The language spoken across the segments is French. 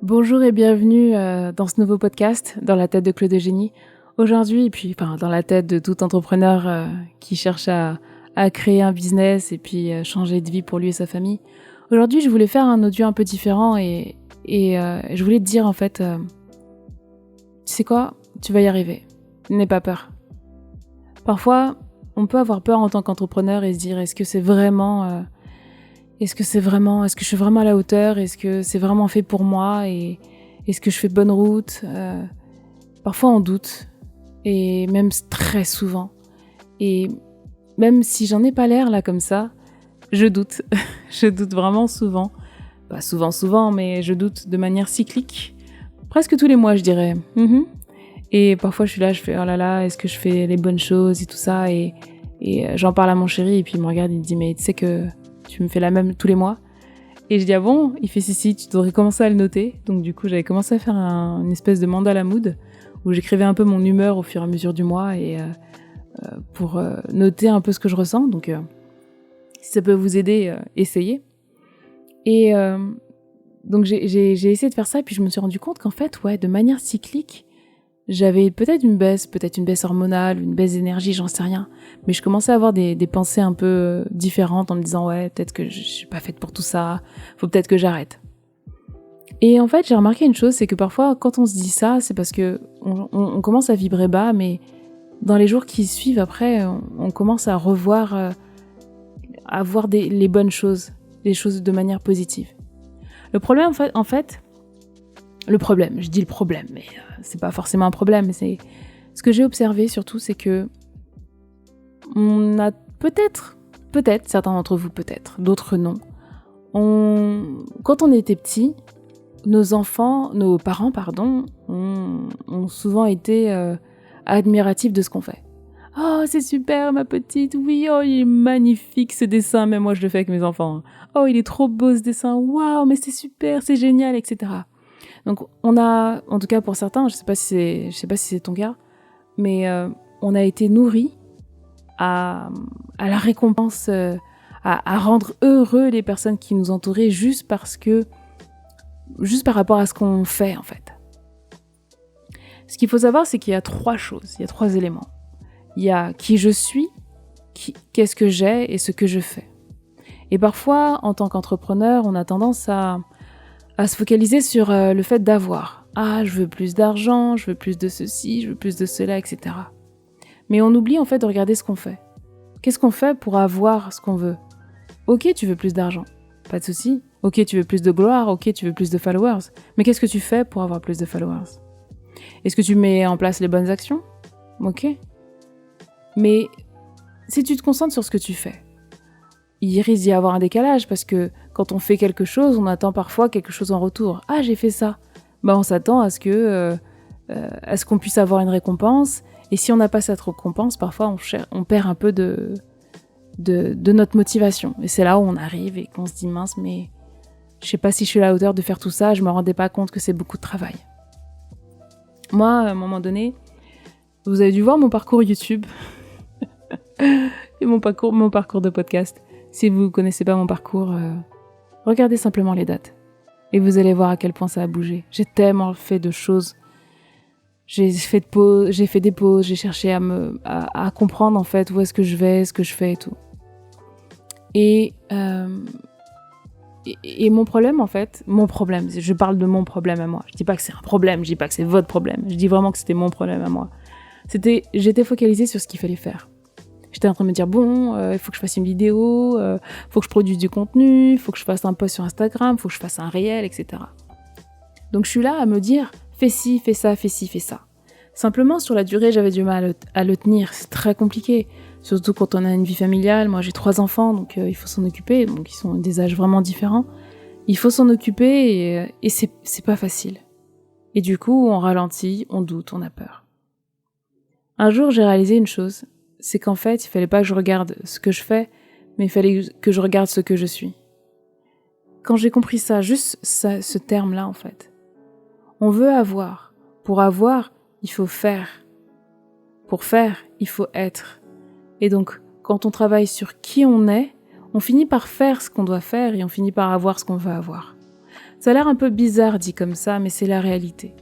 Bonjour et bienvenue dans ce nouveau podcast, dans la tête de Claude Eugénie. Aujourd'hui, dans la tête de tout entrepreneur qui cherche à créer un business et puis changer de vie pour lui et sa famille. Aujourd'hui, je voulais faire un audio un peu différent et je voulais te dire en fait, tu sais quoi, tu vas y arriver, n'aie pas peur. Parfois, on peut avoir peur en tant qu'entrepreneur et se dire est-ce que je suis vraiment à la hauteur? Est-ce que c'est vraiment fait pour moi? Et est-ce que je fais bonne route? Parfois on doute, et même très souvent. Et même si j'en ai pas l'air là comme ça, je doute. Je doute vraiment souvent. Pas souvent, mais je doute de manière cyclique. Presque tous les mois, je dirais. Et parfois je suis là, je fais oh là là, est-ce que je fais les bonnes choses et tout ça? Et j'en parle à mon chéri et puis il me regarde, il me dit mais tu sais que tu me fais la même tous les mois. Et je dis ah bon? Il fait si, tu devrais commencer à le noter. Donc du coup j'avais commencé à faire une espèce de mandala mood où j'écrivais un peu mon humeur au fur et à mesure du mois et pour noter un peu ce que je ressens. Donc si ça peut vous aider, essayez. Et donc j'ai essayé de faire ça et puis je me suis rendu compte qu'en fait de manière cyclique j'avais peut-être une baisse hormonale, une baisse d'énergie, j'en sais rien. Mais je commençais à avoir des pensées un peu différentes en me disant peut-être que je suis pas faite pour tout ça, faut peut-être que j'arrête. Et en fait, j'ai remarqué une chose, c'est que parfois, quand on se dit ça, c'est parce que on commence à vibrer bas, mais dans les jours qui suivent après, on commence à revoir, à voir les bonnes choses, les choses de manière positive. Le problème, je dis le problème, mais c'est pas forcément un problème. C'est ce que j'ai observé surtout, c'est que on a peut-être, certains d'entre vous peut-être, d'autres non. Quand on était petit, nos parents, ont souvent été admiratifs de ce qu'on fait. Oh, c'est super, ma petite. Oui, oh, il est magnifique ce dessin. Même moi, je le fais avec mes enfants. Oh, il est trop beau ce dessin. Waouh, mais c'est super, c'est génial, etc. Donc, on a, en tout cas pour certains, je sais pas si c'est ton cas, mais on a été nourris à la récompense, à rendre heureux les personnes qui nous entouraient juste par rapport à ce qu'on fait en fait. Ce qu'il faut savoir, c'est qu'il y a trois éléments. Il y a qui je suis, qu'est-ce que j'ai et ce que je fais. Et parfois, en tant qu'entrepreneur, on a tendance à se focaliser sur le fait d'avoir. Ah, je veux plus d'argent, je veux plus de ceci, je veux plus de cela, etc. Mais on oublie en fait de regarder ce qu'on fait. Qu'est-ce qu'on fait pour avoir ce qu'on veut? Ok, tu veux plus d'argent, pas de souci. Ok, tu veux plus de gloire, ok, tu veux plus de followers. Mais qu'est-ce que tu fais pour avoir plus de followers? Est-ce que tu mets en place les bonnes actions? Ok. Mais si tu te concentres sur ce que tu fais, il risque d'y avoir un décalage parce que quand on fait quelque chose, on attend parfois quelque chose en retour. Ah, j'ai fait ça. On s'attend à ce qu'on puisse avoir une récompense. Et si on n'a pas cette récompense, parfois on perd un peu de notre motivation. Et c'est là où on arrive et qu'on se dit mince, mais je sais pas si je suis à la hauteur de faire tout ça. Je me rendais pas compte que c'est beaucoup de travail. Moi, à un moment donné, vous avez dû voir mon parcours YouTube et mon parcours de podcast. Si vous ne connaissez pas mon parcours, regardez simplement les dates. Et vous allez voir à quel point ça a bougé. J'ai tellement fait de choses. J'ai fait des pauses, j'ai cherché à comprendre en fait où est-ce que je vais, ce que je fais et tout. Et mon problème en fait, je parle de mon problème à moi. Je dis pas que c'est un problème, je dis pas que c'est votre problème. Je dis vraiment que c'était mon problème à moi. J'étais focalisée sur ce qu'il fallait faire. J'étais en train de me dire, il faut que je fasse une vidéo, faut que je produise du contenu, faut que je fasse un post sur Instagram, faut que je fasse un réel, etc. Donc je suis là à me dire, fais ci, fais ça, fais ci, fais ça. Simplement, sur la durée, j'avais du mal à le tenir. C'est très compliqué. Surtout quand on a une vie familiale. Moi, j'ai 3 enfants, donc il faut s'en occuper. Donc ils sont des âges vraiment différents. Il faut s'en occuper et c'est pas facile. Et du coup, on ralentit, on doute, on a peur. Un jour, j'ai réalisé une chose. C'est qu'en fait, il fallait pas que je regarde ce que je fais, mais il fallait que je regarde ce que je suis. Quand j'ai compris ça, juste ce terme-là, en fait. On veut avoir. Pour avoir, il faut faire. Pour faire, il faut être. Et donc, quand on travaille sur qui on est, on finit par faire ce qu'on doit faire et on finit par avoir ce qu'on veut avoir. Ça a l'air un peu bizarre dit comme ça, mais c'est la réalité.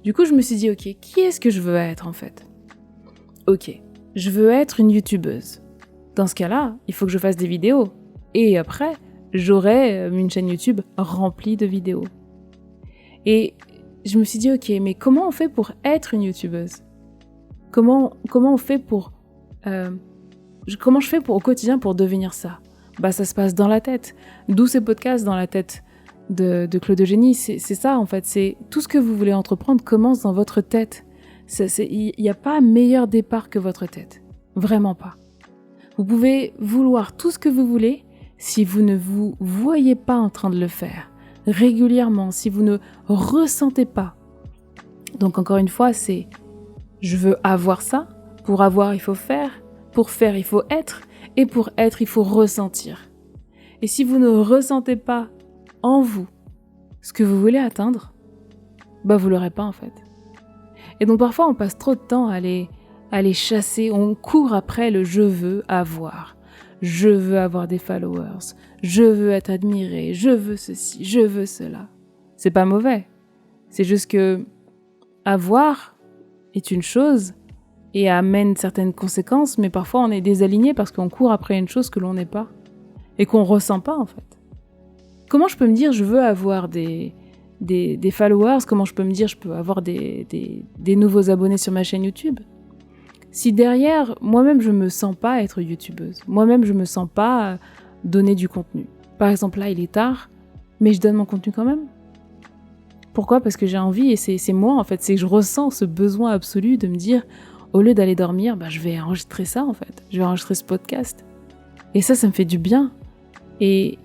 Du coup, je me suis dit, ok, qui est-ce que je veux être en fait ? Ok, je veux être une youtubeuse. Dans ce cas-là, il faut que je fasse des vidéos. Et après, j'aurai une chaîne YouTube remplie de vidéos. Et je me suis dit, ok, mais comment on fait pour être une youtubeuse ? Comment on fait pour... comment je fais au quotidien pour devenir ça ? Ça se passe dans la tête. D'où ces podcasts dans la tête de Claude Eugénie. C'est ça, en fait. C'est tout ce que vous voulez entreprendre commence dans votre tête. Il n'y a pas meilleur départ que votre tête. Vraiment pas. Vous pouvez vouloir tout ce que vous voulez si vous ne vous voyez pas en train de le faire régulièrement, si vous ne ressentez pas. Donc encore une fois, c'est je veux avoir ça. Pour avoir, il faut faire. Pour faire, il faut être. Et pour être, il faut ressentir. Et si vous ne ressentez pas en vous ce que vous voulez atteindre, vous l'aurez pas en fait. Et donc parfois, on passe trop de temps à aller chasser, on court après le je veux avoir. Je veux avoir des followers, je veux être admiré, je veux ceci, je veux cela. C'est pas mauvais. C'est juste que avoir est une chose et amène certaines conséquences, mais parfois on est désaligné parce qu'on court après une chose que l'on n'est pas et qu'on ressent pas en fait. Comment je peux me dire je veux avoir des followers, comment je peux me dire je peux avoir des nouveaux abonnés sur ma chaîne YouTube ? Si derrière, moi-même, je me sens pas être youtubeuse, moi-même, je me sens pas donner du contenu. Par exemple, là, il est tard, mais je donne mon contenu quand même. Pourquoi ? Parce que j'ai envie, et c'est moi, en fait, c'est que je ressens ce besoin absolu de me dire, au lieu d'aller dormir, je vais enregistrer ça, en fait. Je vais enregistrer ce podcast. Et ça me fait du bien. Et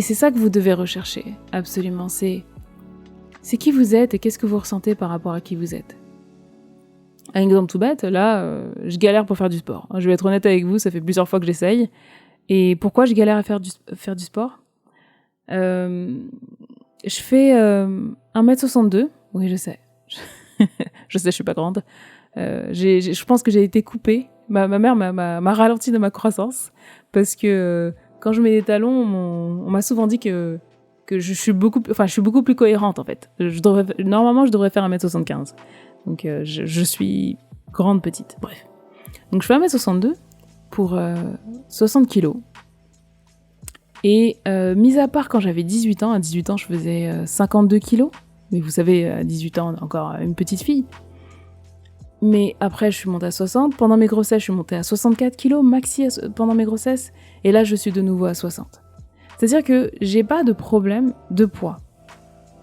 c'est ça que vous devez rechercher, absolument. C'est qui vous êtes et qu'est-ce que vous ressentez par rapport à qui vous êtes. Un exemple tout bête, là, je galère pour faire du sport. Je vais être honnête avec vous, ça fait plusieurs fois que j'essaye. Et pourquoi je galère à faire du sport ? Je fais 1m62. Oui, je sais. Je sais, je suis pas grande. Je pense que j'ai été coupée. Ma mère m'a ralenti de ma croissance. Parce que quand je mets des talons, on m'a souvent dit que je suis beaucoup plus cohérente, en fait. Normalement, je devrais faire 1m75. Donc, je suis grande petite. Bref. Donc, je fais 1m62 pour 60 kilos. Et mis à part quand j'avais 18 ans, à 18 ans, je faisais 52 kilos. Mais vous savez, à 18 ans, on est encore une petite fille. Mais après, je suis montée à 60. Pendant mes grossesses, je suis montée à 64 kilos maxi pendant mes grossesses. Et là, je suis de nouveau à 60. C'est-à-dire que j'ai pas de problème de poids.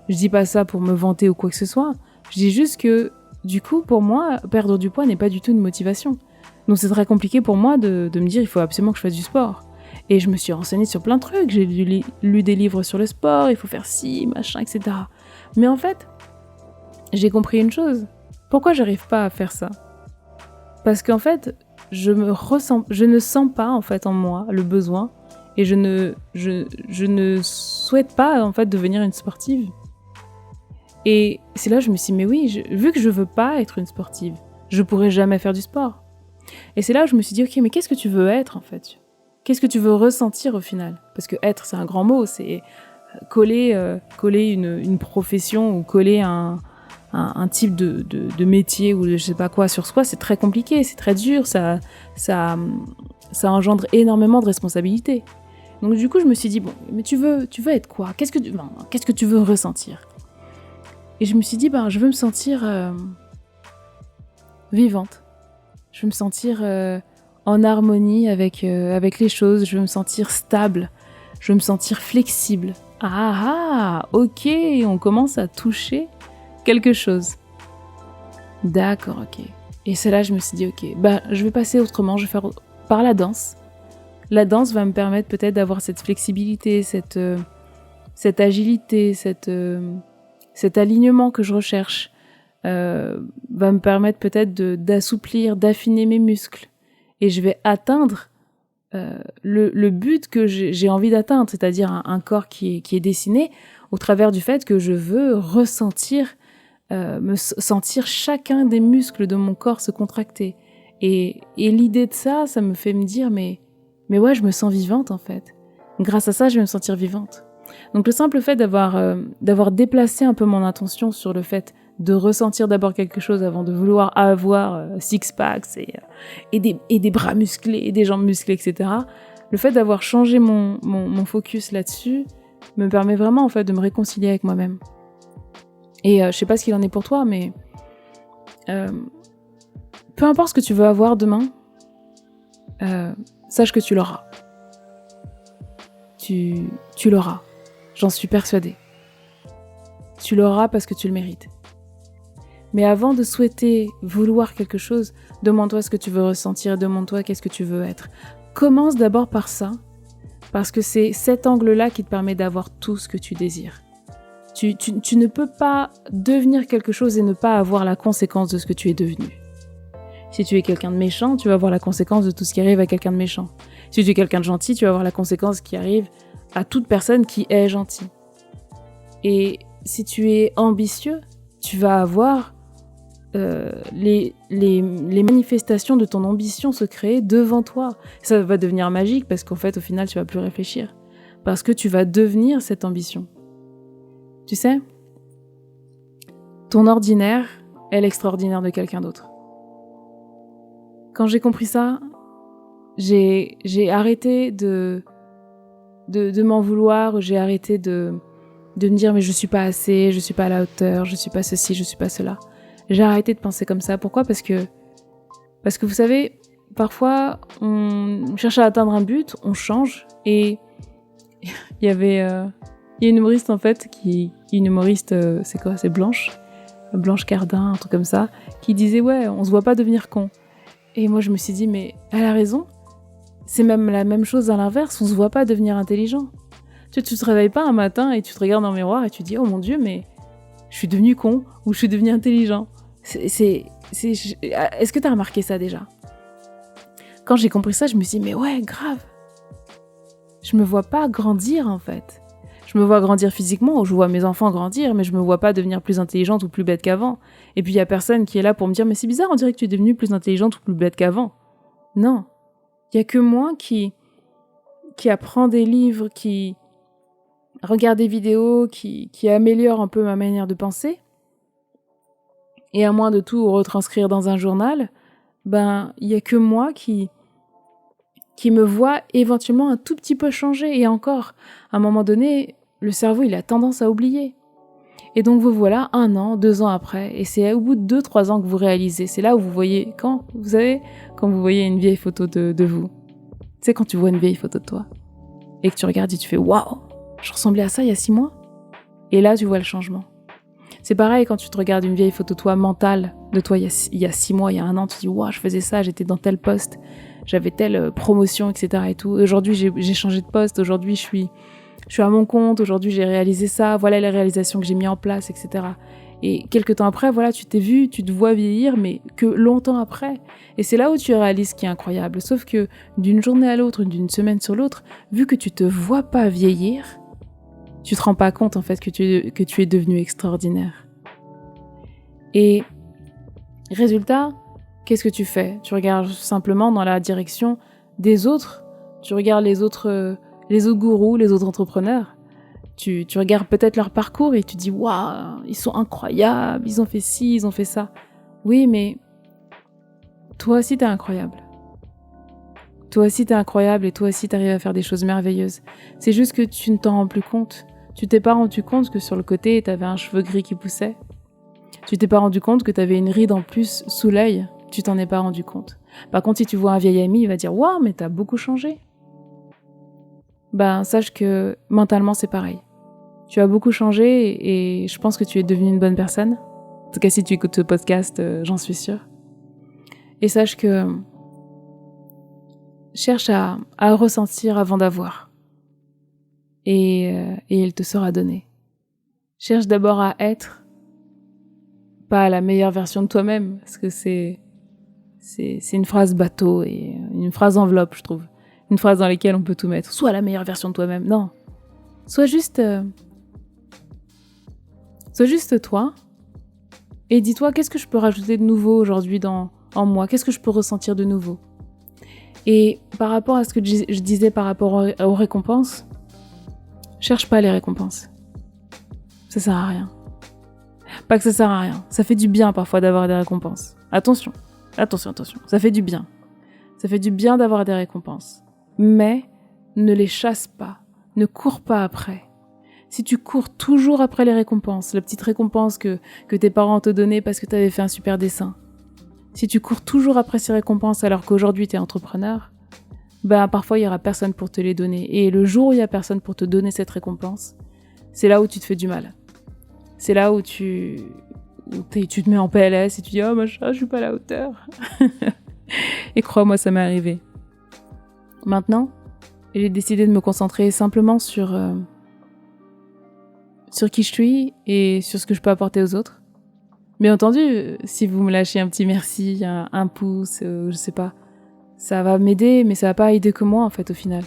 Je dis pas ça pour me vanter ou quoi que ce soit. Je dis juste que, du coup, pour moi, perdre du poids n'est pas du tout une motivation. Donc c'est très compliqué pour moi de me dire il faut absolument que je fasse du sport. Et je me suis renseignée sur plein de trucs. J'ai lu des livres sur le sport, il faut faire ci, machin, etc. Mais en fait, j'ai compris une chose. Pourquoi j'arrive pas à faire ça ? Parce qu'en fait, je ne sens pas en fait en moi le besoin et je ne souhaite pas en fait devenir une sportive. Et c'est là que je me suis dit, mais oui, vu que je veux pas être une sportive, je pourrais jamais faire du sport. Et c'est là que je me suis dit, ok, mais qu'est-ce que tu veux être en fait ? Qu'est-ce que tu veux ressentir au final ? Parce que être, c'est un grand mot, c'est coller une profession ou coller un type de métier ou de je sais pas quoi sur soi, c'est très compliqué, c'est très dur, ça engendre énormément de responsabilités. Donc du coup, je me suis dit, bon, mais tu veux être quoi ? Qu'est-ce que tu veux ressentir ? Et je me suis dit, je veux me sentir vivante. Je veux me sentir en harmonie avec les choses. Je veux me sentir stable. Je veux me sentir flexible. Ok, on commence à toucher quelque chose. D'accord, ok. Et c'est là que je me suis dit, ok, je vais passer autrement. Je vais faire par la danse. La danse va me permettre peut-être d'avoir cette flexibilité, cette agilité, cet alignement que je recherche va me permettre peut-être d'assouplir, d'affiner mes muscles. Et je vais atteindre le but que j'ai envie d'atteindre, c'est-à-dire un corps qui est dessiné au travers du fait que je veux ressentir, me sentir chacun des muscles de mon corps se contracter. Et l'idée de ça me fait me dire, mais ouais, je me sens vivante en fait. Grâce à ça, je vais me sentir vivante. Donc le simple fait d'avoir déplacé un peu mon attention sur le fait de ressentir d'abord quelque chose avant de vouloir avoir six-packs et des bras musclés et des jambes musclées, etc. Le fait d'avoir changé mon focus là-dessus me permet vraiment en fait de me réconcilier avec moi-même. Et je sais pas ce qu'il en est pour toi, mais peu importe ce que tu veux avoir demain, sache que tu l'auras. Tu l'auras. J'en suis persuadée. Tu l'auras parce que tu le mérites. Mais avant de souhaiter, vouloir quelque chose, demande-toi ce que tu veux ressentir, demande-toi qu'est-ce que tu veux être. Commence d'abord par ça, parce que c'est cet angle-là qui te permet d'avoir tout ce que tu désires. Tu ne peux pas devenir quelque chose et ne pas avoir la conséquence de ce que tu es devenu. Si tu es quelqu'un de méchant, tu vas avoir la conséquence de tout ce qui arrive à quelqu'un de méchant. Si tu es quelqu'un de gentil, tu vas avoir la conséquence qui arrive à toute personne qui est gentille. Et si tu es ambitieux, tu vas avoir les manifestations de ton ambition se créer devant toi. Ça va devenir magique parce qu'en fait, au final, tu vas plus réfléchir. Parce que tu vas devenir cette ambition. Tu sais, ton ordinaire est l'extraordinaire de quelqu'un d'autre. Quand j'ai compris ça, j'ai arrêté de m'en vouloir, j'ai arrêté de me dire mais je suis pas assez, je suis pas à la hauteur, je suis pas ceci, je suis pas cela. J'ai arrêté de penser comme ça. Pourquoi ? Parce que vous savez, parfois on cherche à atteindre un but, on change et il y a une humoriste en fait une humoriste, c'est quoi ? C'est Blanche Cardin, un truc comme ça, qui disait ouais, on se voit pas devenir con. Et moi je me suis dit mais elle a raison. C'est même la même chose à l'inverse, on se voit pas devenir intelligent. Tu te réveilles pas un matin et tu te regardes dans le miroir et tu dis oh mon Dieu mais je suis devenu con ou je suis devenu intelligent. Est-ce que t'as remarqué ça déjà ? Quand j'ai compris ça, je me suis dit mais ouais, grave. Je me vois pas grandir en fait. Je me vois grandir physiquement ou je vois mes enfants grandir, mais je me vois pas devenir plus intelligente ou plus bête qu'avant. Et puis il y a personne qui est là pour me dire mais c'est bizarre, on dirait que tu es devenue plus intelligente ou plus bête qu'avant. Non. Il y a que moi qui apprend des livres, qui regarde des vidéos, qui améliore un peu ma manière de penser. Et à moins de tout retranscrire dans un journal, il y a que moi qui me voit éventuellement un tout petit peu changer. Et encore, à un moment donné, le cerveau, il a tendance à oublier. Et donc vous voilà 1 an, 2 ans après, et c'est au bout de 2-3 ans que vous réalisez. C'est là où vous voyez, quand vous voyez une vieille photo de vous. Tu sais, quand tu vois une vieille photo de toi, et que tu regardes et tu fais « Waouh, je ressemblais à ça il y a 6 mois ?» Et là, tu vois le changement. C'est pareil quand tu te regardes une vieille photo de toi mentale, de toi il y a 6 mois, il y a 1 an, tu te dis « Waouh, je faisais ça, j'étais dans tel poste, j'avais telle promotion, etc. et tout. Aujourd'hui, j'ai changé de poste, aujourd'hui, je suis à mon compte, aujourd'hui, j'ai réalisé ça, voilà les réalisations que j'ai mis en place, etc. » Et quelques temps après, voilà, tu t'es vu, tu te vois vieillir, mais que longtemps après. Et c'est là où tu réalises ce qui est incroyable. Sauf que d'une journée à l'autre, d'une semaine sur l'autre, vu que tu te vois pas vieillir, tu te rends pas compte en fait que tu es devenu extraordinaire. Et résultat, qu'est-ce que tu fais ? Tu regardes simplement dans la direction des autres. Tu regardes les autres gourous, les autres entrepreneurs. Tu regardes peut-être leur parcours et tu dis « Waouh, ils sont incroyables, ils ont fait ci, ils ont fait ça. » Oui, mais toi aussi t'es incroyable. Toi aussi t'es incroyable et toi aussi t'arrives à faire des choses merveilleuses. C'est juste que tu ne t'en rends plus compte. Tu t'es pas rendu compte que sur le côté, t'avais un cheveu gris qui poussait. Tu t'es pas rendu compte que t'avais une ride en plus sous l'œil. Tu t'en es pas rendu compte. Par contre, si tu vois un vieil ami, il va dire « Waouh, mais t'as beaucoup changé. » Sache que mentalement, c'est pareil. Tu as beaucoup changé et je pense que tu es devenue une bonne personne. En tout cas, si tu écoutes ce podcast, j'en suis sûre. Et sache que cherche à ressentir avant d'avoir. Et il te sera donné. Cherche d'abord à être, pas la meilleure version de toi-même, parce que c'est une phrase bateau et une phrase enveloppe, je trouve. Une phrase dans laquelle on peut tout mettre. Sois la meilleure version de toi-même. Non. Sois juste toi et dis-toi qu'est-ce que je peux rajouter de nouveau aujourd'hui en moi, qu'est-ce que je peux ressentir de nouveau. Et par rapport à ce que je disais par rapport aux récompenses, cherche pas les récompenses. Ça sert à rien. Pas que ça sert à rien. Ça fait du bien parfois d'avoir des récompenses. Attention. Ça fait du bien. Ça fait du bien d'avoir des récompenses. Mais ne les chasse pas. Ne cours pas après. Si tu cours toujours après les récompenses, la petite récompense que tes parents te donnaient parce que tu avais fait un super dessin, si tu cours toujours après ces récompenses alors qu'aujourd'hui tu es entrepreneur, parfois il y aura personne pour te les donner. Et le jour où il y a personne pour te donner cette récompense, c'est là où tu te fais du mal. C'est là où tu te mets en PLS et tu dis « Oh machin, je suis pas à la hauteur ». Et crois-moi, ça m'est arrivé. Maintenant, j'ai décidé de me concentrer simplement sur qui je suis et sur ce que je peux apporter aux autres. Bien entendu, si vous me lâchez un petit merci, un pouce, je sais pas, ça va m'aider, mais ça va pas aider que moi en fait au final.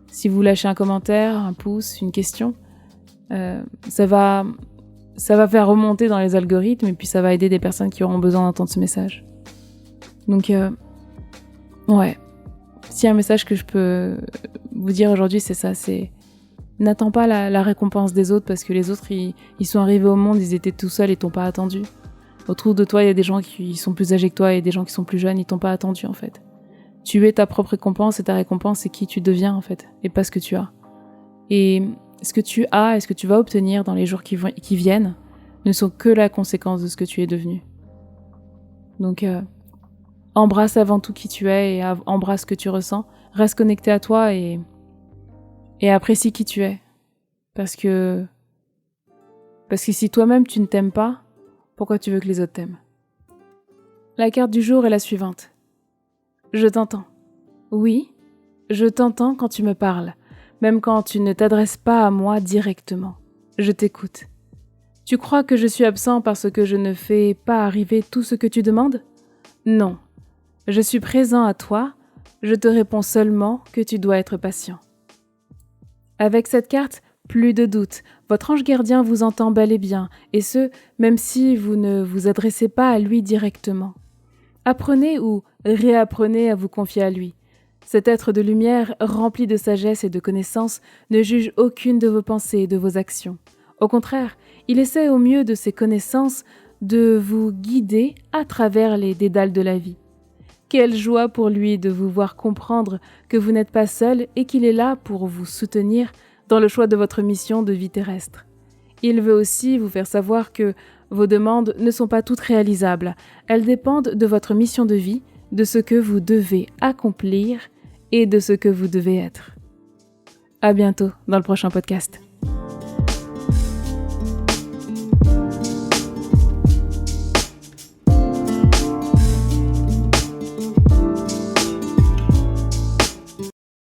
Si vous lâchez un commentaire, un pouce, une question, ça va faire remonter dans les algorithmes et puis ça va aider des personnes qui auront besoin d'entendre ce message. Donc, ouais. S'il y a un message que je peux vous dire aujourd'hui, c'est ça, c'est n'attends pas la récompense des autres parce que les autres, ils sont arrivés au monde, ils étaient tout seuls et t'ont pas attendu. Autour de toi, il y a des gens qui sont plus âgés que toi et des gens qui sont plus jeunes, ils t'ont pas attendu en fait. Tu es ta propre récompense et ta récompense, c'est qui tu deviens en fait, et pas ce que tu as. Et ce que tu as et ce que tu vas obtenir dans les jours qui viennent ne sont que la conséquence de ce que tu es devenu. Donc, embrasse avant tout qui tu es et embrasse ce que tu ressens. Reste connecté à toi et apprécie qui tu es. Parce que si toi-même tu ne t'aimes pas, pourquoi tu veux que les autres t'aiment ? La carte du jour est la suivante. Je t'entends. Oui, je t'entends quand tu me parles, même quand tu ne t'adresses pas à moi directement. Je t'écoute. Tu crois que je suis absent parce que je ne fais pas arriver tout ce que tu demandes ? Non. Je suis présent à toi, je te réponds seulement que tu dois être patient. Avec cette carte, plus de doute, votre ange gardien vous entend bel et bien, et ce, même si vous ne vous adressez pas à lui directement. Apprenez ou réapprenez à vous confier à lui. Cet être de lumière, rempli de sagesse et de connaissance, ne juge aucune de vos pensées et de vos actions. Au contraire, il essaie au mieux de ses connaissances de vous guider à travers les dédales de la vie. Quelle joie pour lui de vous voir comprendre que vous n'êtes pas seul et qu'il est là pour vous soutenir dans le choix de votre mission de vie terrestre. Il veut aussi vous faire savoir que vos demandes ne sont pas toutes réalisables. Elles dépendent de votre mission de vie, de ce que vous devez accomplir et de ce que vous devez être. À bientôt dans le prochain podcast.